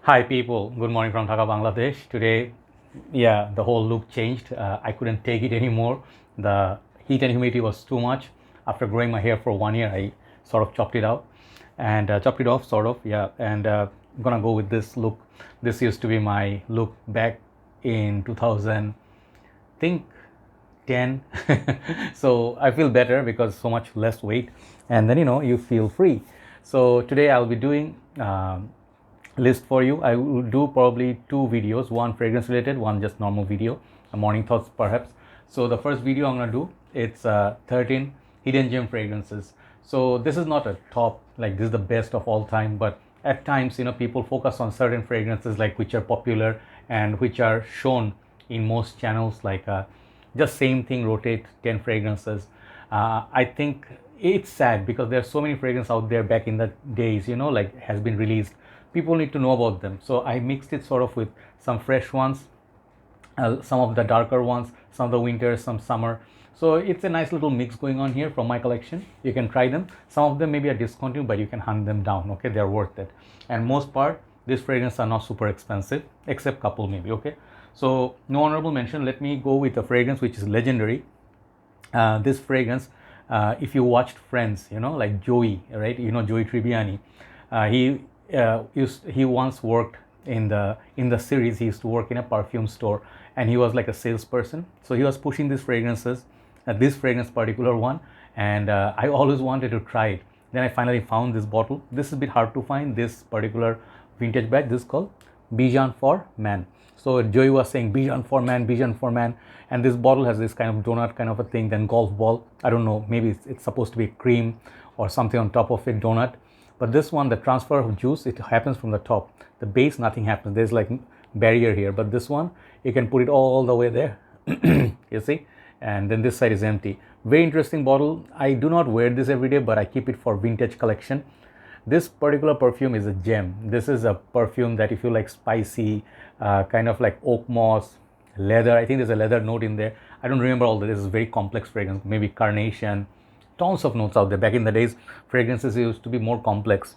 Hi people, good morning from Dhaka, Bangladesh. Today, yeah, the whole look changed. I couldn't take it anymore. The heat and humidity was too much. After growing my hair for 1 year, I sort of chopped it out and chopped it off, sort of, yeah. And I'm gonna go with this look. This used to be my look back in 2000, think 10. So I feel better because so much less weight, and then you feel free. So today I'll be doing list for you. I will do probably two videos, one fragrance related, one just normal video, a morning thoughts perhaps. So the first video I'm gonna do, it's 13 hidden gem fragrances. So this is not a top, like this is the best of all time, but at times people focus on certain fragrances like which are popular and which are shown in most channels, like just same thing rotate 10 fragrances. I think it's sad because there are so many fragrances out there back in the days, like has been released. People need to know about them, so I mixed it sort of with some fresh ones, some of the darker ones, some of the winter, some summer. So it's a nice little mix going on here from my collection. You can try them. Some of them maybe are discontinued, but you can hunt them down. Okay, they're worth it. And most part, these fragrances are not super expensive, except couple maybe. Okay, so no honorable mention. Let me go with a fragrance which is legendary. This fragrance, if you watched Friends, like Joey, right? Joey Tribbiani. He once worked in the series. He used to work in a perfume store, and he was like a salesperson. So he was pushing these fragrances, this fragrance particular one, and I always wanted to try it. Then I finally found this bottle. This is a bit hard to find, this particular vintage bag. This is called Bijan for Man. So Joey was saying Bijan for man, Bijan for man, and this bottle has this kind of donut kind of a thing, then golf ball. I don't know, maybe it's supposed to be cream or something on top of it, donut. But this one, the transfer of juice, it happens from the top. The base, nothing happens. There's like barrier here. But this one, you can put it all the way there. You see? And then this side is empty. Very interesting bottle. I do not wear this every day, but I keep it for vintage collection. This particular perfume is a gem. This is a perfume that if you like spicy, kind of like oak moss, leather. I think there's a leather note in there. I don't remember all that. This is very complex fragrance. Maybe carnation. Tons of notes out there. Back in the days, fragrances used to be more complex.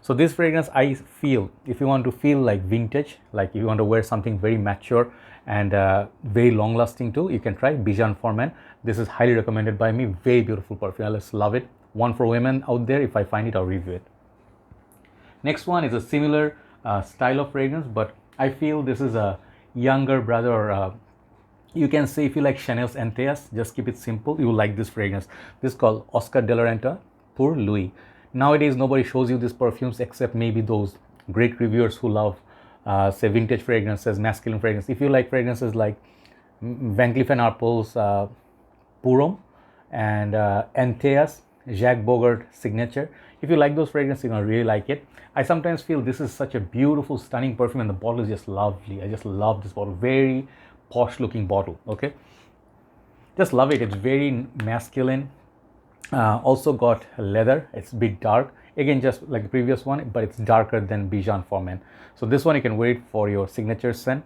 So this fragrance, I feel, if you want to feel like vintage, like if you want to wear something very mature and very long lasting too, you can try Bijan for Men. This is highly recommended by me. Very beautiful perfume. I just love it. One for women out there. If I find it, I'll review it. Next one is a similar style of fragrance, but I feel this is a younger brother, or you can say if you like Chanel's Antaeus, just keep it simple, you will like this fragrance. This is called Oscar de la Renta Pour Louis. Nowadays, nobody shows you these perfumes except maybe those great reviewers who love, say, vintage fragrances, masculine fragrances. If you like fragrances like Van Cleef & Arpels, Purom, and Antaeus, Jacques Bogart signature. If you like those fragrances, you're going to really like it. I sometimes feel this is such a beautiful, stunning perfume, and the bottle is just lovely. I just love this bottle. Very posh looking bottle. Okay, just love it. It's very masculine. Also got leather. It's a bit dark, again just like the previous one, but it's darker than Bijan for Men. So this one you can wear it for your signature scent.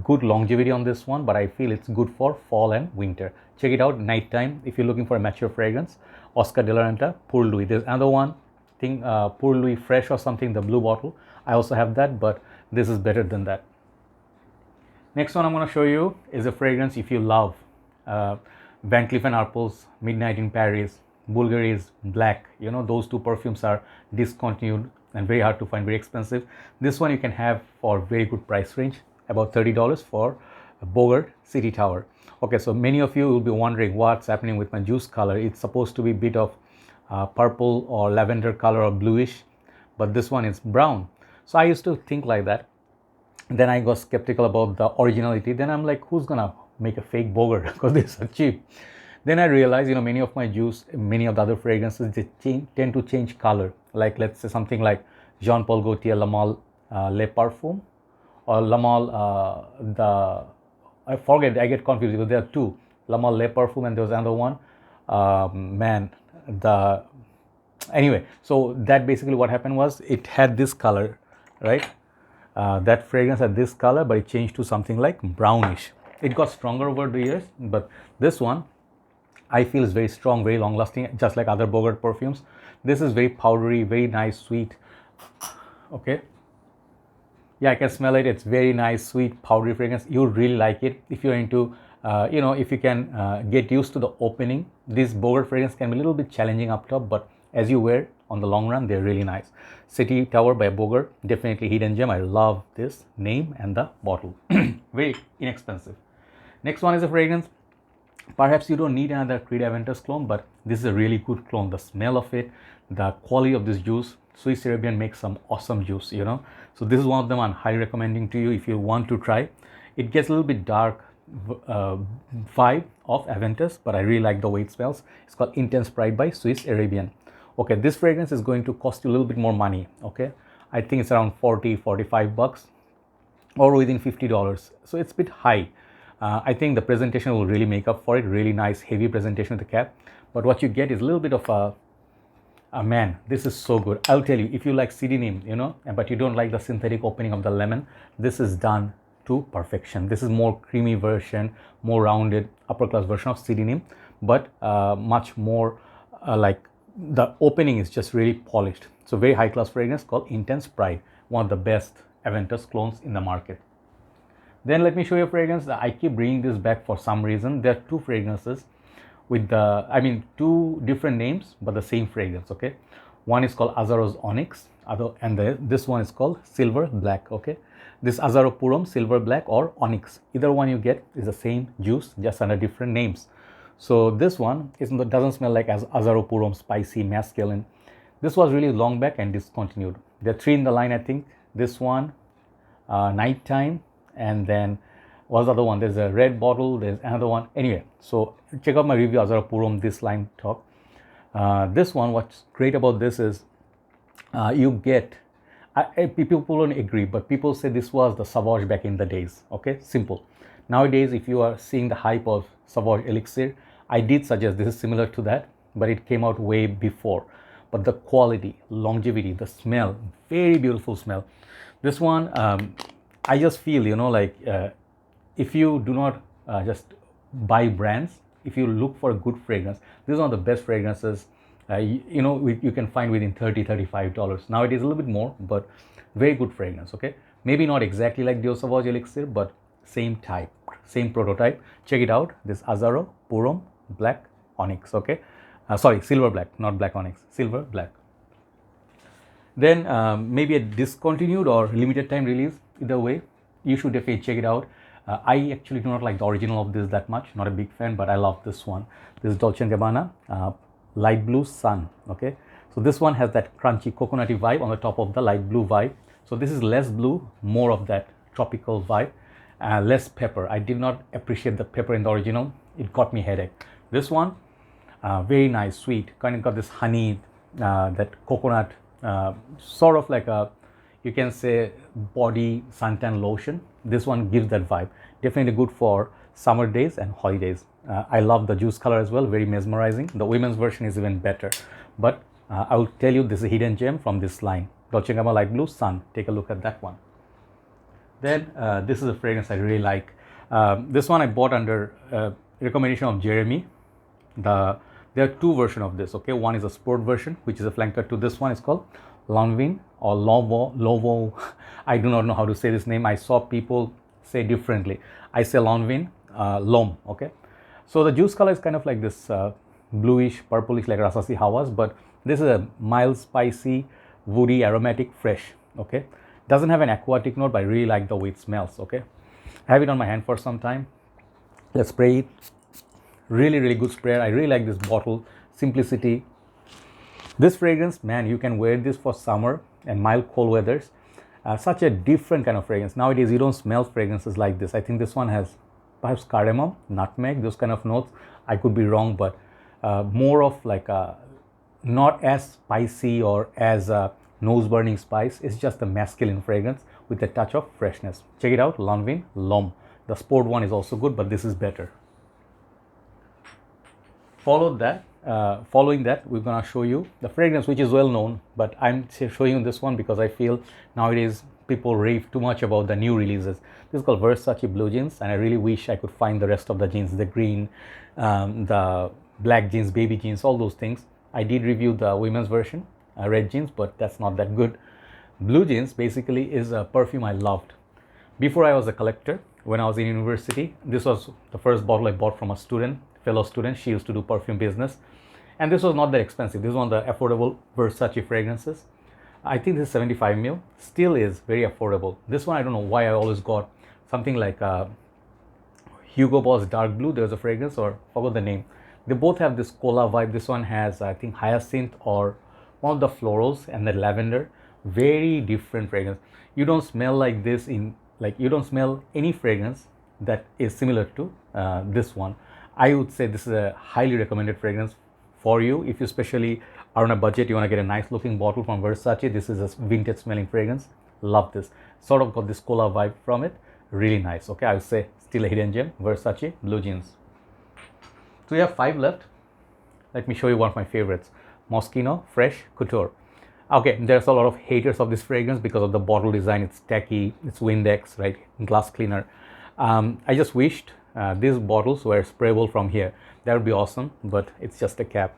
Good longevity on this one, but I feel it's good for fall and winter. Check it out nighttime if you're looking for a mature fragrance. Oscar de la Renta Pour Louis. There's another one thing, Pour Louis Fresh or something, the blue bottle. I also have that, but this is better than that. Next one I'm going to show you is a fragrance if you love Van Cleef & Arpels Midnight in Paris, Bulgari's Black. Those two perfumes are discontinued and very hard to find, very expensive. This one you can have for very good price range, about $30 for Bogart City Tower. Okay, so many of you will be wondering what's happening with my juice color. It's supposed to be a bit of purple or lavender color or bluish, but this one is brown. So I used to think like that. Then I got skeptical about the originality. Then I'm like, who's gonna make a fake Bogart because they're so cheap? Then I realized, many of my juice, many of the other fragrances, they tend to change color. Like let's say something like Jean Paul Gaultier La Male Le Parfum, or La Male I forget, I get confused because there are two, La Male Le Parfum, and there was another one. Anyway, so that basically what happened was it had this color, right? That fragrance had this color, but it changed to something like brownish. It got stronger over the years, but this one I feel is very strong, very long lasting, just like other Bogart perfumes. This is very powdery, very nice, sweet. Okay, Yeah, I can smell it. It's very nice, sweet, powdery fragrance. You really like it if you're into, if you can get used to the opening. This Bogart fragrance can be a little bit challenging up top, but as you wear on the long run, they're really nice. City Tower by Bogart, definitely hidden gem. I love this name and the bottle. Very inexpensive. Next one is a fragrance. Perhaps you don't need another Creed Aventus clone, but this is a really good clone. The smell of it, the quality of this juice. Swiss Arabian makes some awesome juice, So this is one of them I'm highly recommending to you if you want to try. It gets a little bit dark vibe of Aventus, but I really like the way it smells. It's called Intense Pride by Swiss Arabian. Okay, this fragrance is going to cost you a little bit more money, okay? I think it's around 40, 45 bucks or within $50. So it's a bit high. I think the presentation will really make up for it. Really nice, heavy presentation with the cap. But what you get is a little bit of man, this is so good. I'll tell you, if you like Cedre, but you don't like the synthetic opening of the lemon, this is done to perfection. This is more creamy version, more rounded, upper class version of Cedre, but much more like the opening is just really polished. So very high class fragrance called Intense Pride, one of the best Aventus clones in the market. Then let me show you a fragrance that I keep bringing this back for some reason. There are two fragrances with two different names, but the same fragrance, okay? One is called Azzaro's Onyx, and this one is called Silver Black, okay? This Azzaro Purum, Silver Black or Onyx, either one you get is the same juice, just under different names. So this one doesn't smell like as Azzaro Purum, spicy, masculine. This was really long back and discontinued. There are three in the line, I think. This one, Nighttime, and then what's the other one? There's a red bottle, there's another one. Anyway, so check out my review, Azzaro Purum, this line talk. This one, what's great about this is you get, people don't agree, but people say this was the Sauvage back in the days, okay? Simple. Nowadays, if you are seeing the hype of Sauvage Elixir, I did suggest this is similar to that, but it came out way before. But the quality, longevity, the smell, very beautiful smell. This one, I just feel, if you do not just buy brands, if you look for a good fragrance, this is one of the best fragrances, you can find within $30, $35. Nowadays, a little bit more, but very good fragrance, okay? Maybe not exactly like Dior Sauvage Elixir, but same type, same prototype. Check it out. This Azzaro Purum Black Onyx, okay? Sorry, Silver Black, not Black Onyx, Silver Black. Then maybe a discontinued or limited time release, either way, you should definitely check it out. I actually do not like the original of this that much, not a big fan, but I love this one. This is Dolce & Gabbana Light Blue Sun, okay? So this one has that crunchy coconutty vibe on the top of the light blue vibe. So this is less blue, more of that tropical vibe, less pepper. I did not appreciate the pepper in the original. It got me headache. This one, very nice, sweet, kind of got this honey, that coconut, sort of like a, you can say, body suntan lotion. This one gives that vibe. Definitely good for summer days and holidays. I love the juice color as well, very mesmerizing. The women's version is even better. But I will tell you, this is a hidden gem from this line. Dolce & Gabbana Light Blue Sun. Take a look at that one. Then this is a fragrance I really like. This one I bought under recommendation of Jeremy. There are two versions of this, okay? One is a sport version, which is a flanker to this one. It's called Lanvin or Lovo. I do not know how to say this name. I saw people say differently. I say Lanvin L'Homme, okay? So the juice color is kind of like this bluish, purplish, like Versace Hawas, but this is a mild, spicy, woody, aromatic, fresh, okay? Doesn't have an aquatic note, but I really like the way it smells, okay? I have it on my hand for some time. Let's spray it. Really, really good sprayer. I really like this bottle, simplicity. This fragrance, man, you can wear this for summer and mild cold weathers. Such a different kind of fragrance. Nowadays, you don't smell fragrances like this. I think this one has perhaps cardamom, nutmeg, those kind of notes. I could be wrong, but more of like a, not as spicy or as a nose-burning spice. It's just a masculine fragrance with a touch of freshness. Check it out, Lanvin L'Homme. The sport one is also good, but this is better. Following that, we're gonna show you the fragrance which is well known, but I'm showing you this one because I feel nowadays people rave too much about the new releases. This is called Versace Blue Jeans, and I really wish I could find the rest of the jeans, the green, the black jeans, baby jeans, all those things. I did review the women's version, red jeans, but that's not that good. Blue Jeans basically is a perfume I loved. Before I was a collector, when I was in university, this was the first bottle I bought from a fellow student. She used to do perfume business. And this was not that expensive. This was one of the affordable Versace fragrances. I think this is 75 ml. Still is very affordable. This one, I don't know why I always got something like Hugo Boss Dark Blue. There's a fragrance, or forgot the name. They both have this cola vibe. This one has, I think, hyacinth or one of the florals and the lavender. Very different fragrance. You don't smell like this you don't smell any fragrance that is similar to this one. I would say this is a highly recommended fragrance for you. If you especially are on a budget, you want to get a nice looking bottle from Versace. This is a vintage smelling fragrance. Love this. Sort of got this cola vibe from it. Really nice. Okay, I would say still a hidden gem. Versace Blue Jeans. So we have 5 left. Let me show you one of my favorites. Moschino Fresh Couture. Okay, there's a lot of haters of this fragrance because of the bottle design. It's tacky, it's Windex, right? Glass cleaner. I just wished these bottles were sprayable from here. That would be awesome, but it's just a cap.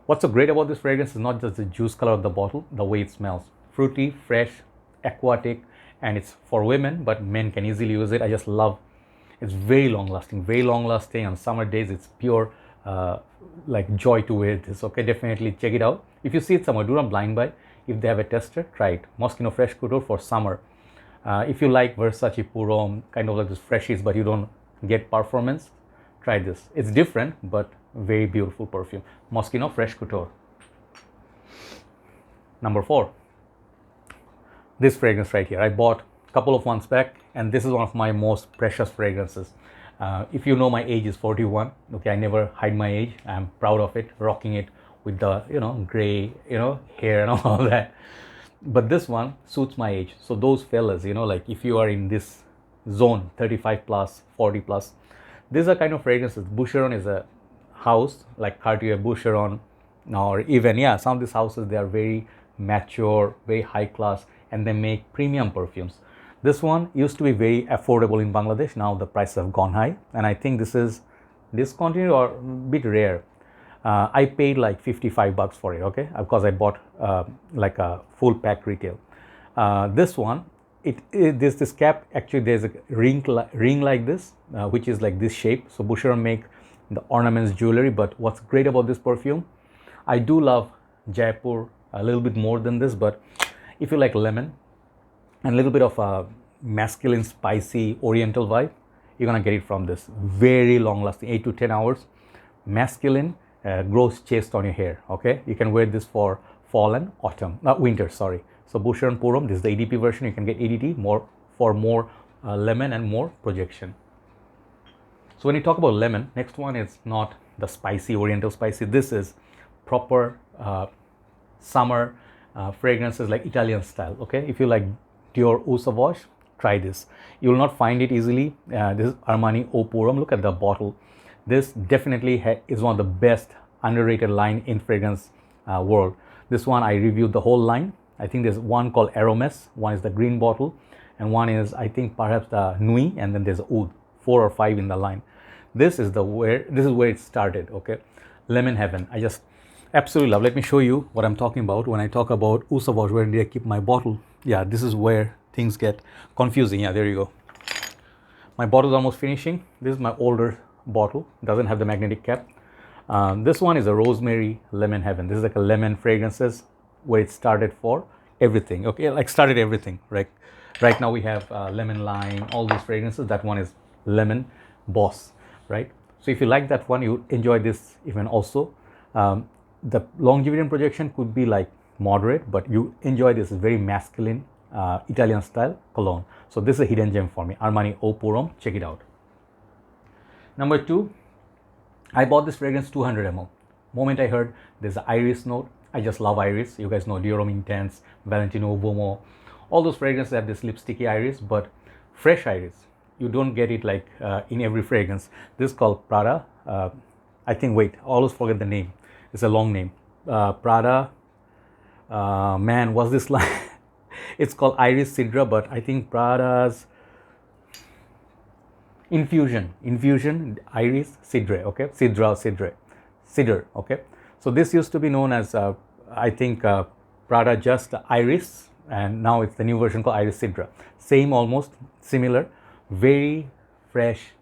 What's so great about this fragrance is not just the juice color of the bottle, the way it smells. Fruity, fresh, aquatic, and it's for women, but men can easily use it. I just love, it's very long lasting. On summer days, it's pure like joy to wear this. Okay, definitely check it out. If you see it somewhere, do not blind buy. If they have a tester, try it. Moschino Fresh Couture for summer. If you like Versace Puro, kind of like this freshies, but you don't get performance, try this. It's different, but very beautiful perfume. Moschino Fresh Couture. Number 4. This fragrance right here. I bought a couple of months back, and this is one of my most precious fragrances. If you know, my age is 41. Okay, I never hide my age. I'm proud of it, rocking it with the gray hair and all that. But this one suits my age. So those fellas, like if you are in this zone, 35 plus, 40 plus, these are kind of fragrances. Boucheron is a house like Cartier, Boucheron, or even some of these houses, they are very mature, very high class, and they make premium perfumes. This one used to be very affordable in Bangladesh. Now the prices have gone high, and I think this is discontinued or a bit rare. I paid like $55 for it, okay, because I bought like a full pack retail. This one, this cap, actually there's a ring like this, which is like this shape. So Boucheron make the ornaments, jewelry. But what's great about this perfume, I do love Jaipur a little bit more than this, but if you like lemon and a little bit of a masculine, spicy, oriental vibe, you're gonna get it from this. Very long lasting, 8 to 10 hours. Masculine, grows chest on your hair. Okay, you can wear this for fall and autumn, not winter, sorry. So Boucheron Purum, this is the EDP version. You can get EDT more lemon and more projection. So when you talk about lemon, next one is not the spicy, oriental spicy. This is proper summer fragrances, like Italian style. Okay, if you like Dior Eau Sauvage, try this. You will not find it easily. This is Armani Eau Purum. Look at the bottle. This definitely is one of the best underrated line in fragrance world. This one I reviewed the whole line. I think there's one called Aromas, one is the green bottle, and one is, I think, perhaps the Nui, and then there's Oud. 4 or 5 in the line. This is where it started. Okay, Lemon Heaven. I just absolutely love. Let me show you what I'm talking about when I talk about Eau Sauvage. Where did I keep my bottle? Yeah, this is where things get confusing. Yeah, there you go. My bottle is almost finishing. This is my older bottle. Doesn't have the magnetic cap. This one is a Rosemary Lemon Heaven. This is like a lemon fragrances where it started for everything. Okay, like started everything. Right now we have lemon lime, all these fragrances. That one is lemon boss, right? So if you like that one, you enjoy this even also. The longevity and projection could be like moderate, but you enjoy this very masculine Italian style cologne. So this is a hidden gem for me. Armani Eau Purum. Check it out. Number 2, I bought this fragrance 200 ml. Moment I heard there's an iris note. I just love iris. You guys know Dior Intense, Valentino Uomo. All those fragrances have this lipsticky iris, but fresh iris. You don't get it like in every fragrance. This is called Prada. I think, wait, I always forget the name. It's a long name. Prada, man, what's this line? It's called Iris Cedre, but I think Prada's Infusion, Iris Cedre, okay? Cedre, okay? So this used to be known as, I think, Prada just Iris, and now it's the new version called Iris Cedre. Same, almost similar, very fresh.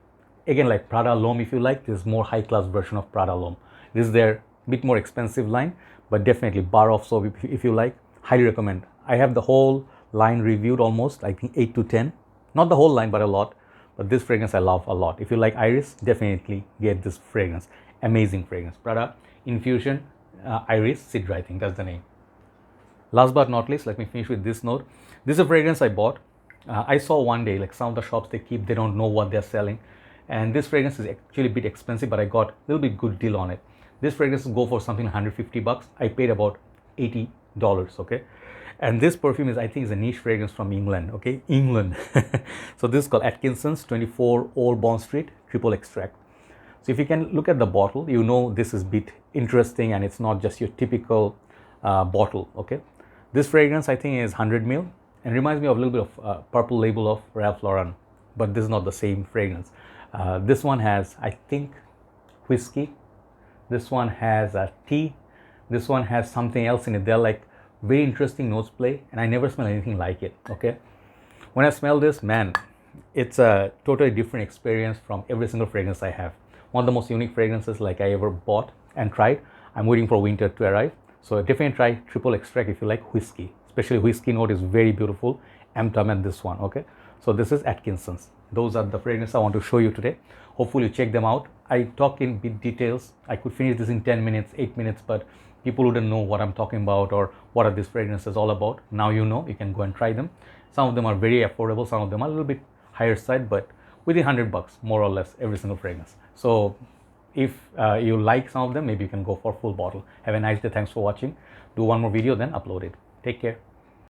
Again, like Prada L'Homme, if you like, this is more high class version of Prada L'Homme. This is their bit more expensive line, but definitely bar off soap if you like. Highly recommend. I have the whole line reviewed, almost, I think 8 to 10. Not the whole line, but a lot. But this fragrance I love a lot. If you like Iris, definitely get this fragrance. Amazing fragrance. Prada Infusion Iris Cedre, I think that's the name. Last but not least, let me finish with this note. This is a fragrance I bought. I saw one day, like some of the shops they don't know what they're selling. And this fragrance is actually a bit expensive, but I got a little bit good deal on it. This fragrance go for something 150 bucks. I paid about $80, okay? And this perfume is, I think, is a niche fragrance from England, okay? England. So this is called Atkinsons 24 Old Bond Street Triple Extract. So if you can look at the bottle, you know this is a bit interesting and it's not just your typical bottle, okay? This fragrance, I think, is 100 ml and reminds me of a little bit of purple label of Ralph Lauren, but this is not the same fragrance. This one has, I think, whiskey. This one has tea. This one has something else in it. They're like very interesting notes play, and I never smell anything like it, okay? When I smell this, man, it's a totally different experience from every single fragrance I have. One of the most unique fragrances like I ever bought and tried. I'm waiting for winter to arrive. So definitely try triple extract if you like whiskey. Especially whiskey note is very beautiful. Amped at this one, okay? So this is Atkinsons. Those are the fragrances I want to show you today. Hopefully you check them out. I talk in big details. I could finish this in 10 minutes, 8 minutes, but people wouldn't know what I'm talking about or what are these fragrances all about. Now you know, you can go and try them. Some of them are very affordable. Some of them are a little bit higher side, but within 100 bucks, more or less, every single fragrance. So if you like some of them, maybe you can go for full bottle. Have a nice day. Thanks for watching. Do one more video, then upload it. Take care.